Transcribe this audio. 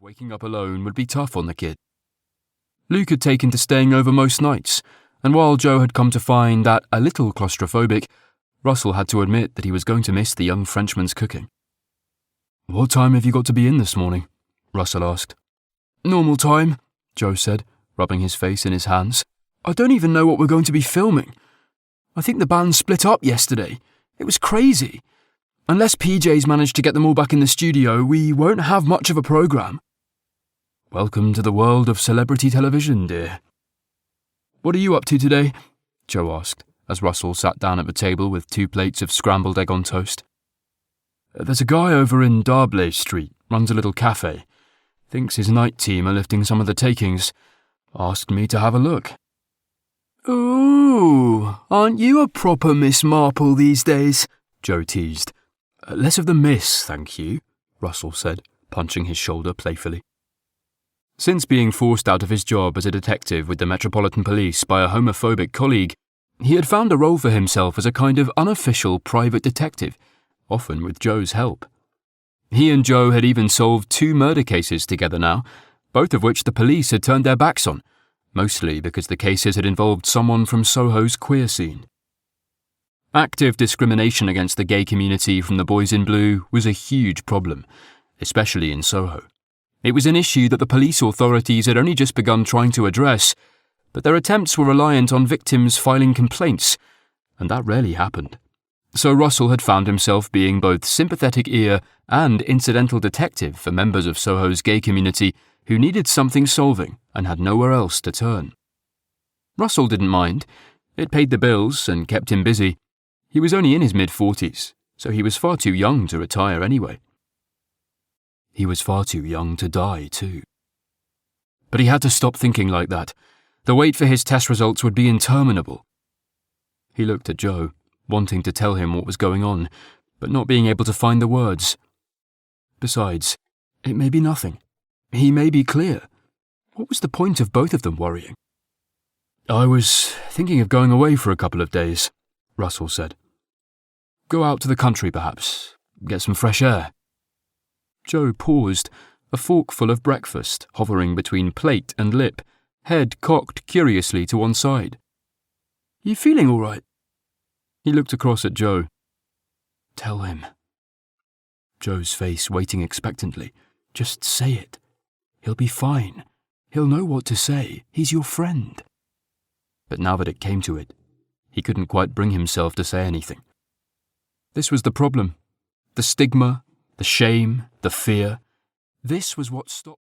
Waking up alone would be tough on the kid. Luke had taken to staying over most nights, and while Joe had come to find that a little claustrophobic, Russell had to admit that he was going to miss the young Frenchman's cooking. "What time have you got to be in this morning?" Russell asked. "Normal time," Joe said, rubbing his face in his hands. "I don't even know what we're going to be filming. I think the band split up yesterday. It was crazy. Unless PJ's managed to get them all back in the studio, we won't have much of a programme." "Welcome to the world of celebrity television, dear." "What are you up to today?" Joe asked, as Russell sat down at the table with 2 plates of scrambled egg on toast. "There's a guy over in Darblay Street, runs a little cafe. Thinks his night team are lifting some of the takings. Asked me to have a look." "Ooh, aren't you a proper Miss Marple these days?" Joe teased. "Less of the miss, thank you," Russell said, punching his shoulder playfully. Since being forced out of his job as a detective with the Metropolitan Police by a homophobic colleague, he had found a role for himself as a kind of unofficial private detective, often with Joe's help. He and Joe had even solved 2 murder cases together now, both of which the police had turned their backs on, mostly because the cases had involved someone from Soho's queer scene. Active discrimination against the gay community from the Boys in Blue was a huge problem, especially in Soho. It was an issue that the police authorities had only just begun trying to address, but their attempts were reliant on victims filing complaints, and that rarely happened. So Russell had found himself being both sympathetic ear and incidental detective for members of Soho's gay community who needed something solving and had nowhere else to turn. Russell didn't mind. It paid the bills and kept him busy. He was only in his mid-40s, so he was far too young to retire anyway. He was far too young to die, too. But he had to stop thinking like that. The wait for his test results would be interminable. He looked at Joe, wanting to tell him what was going on, but not being able to find the words. Besides, it may be nothing. He may be clear. What was the point of both of them worrying? "I was thinking of going away for a couple of days," Russell said. "Go out to the country, perhaps. Get some fresh air." Joe paused, a forkful of breakfast hovering between plate and lip, head cocked curiously to one side. "You feeling all right?" He looked across at Joe. "Tell him." Joe's face waiting expectantly. "Just say it. He'll be fine. He'll know what to say. He's your friend." But now that it came to it, he couldn't quite bring himself to say anything. This was the problem. The stigma, the shame, the fear. This was what stopped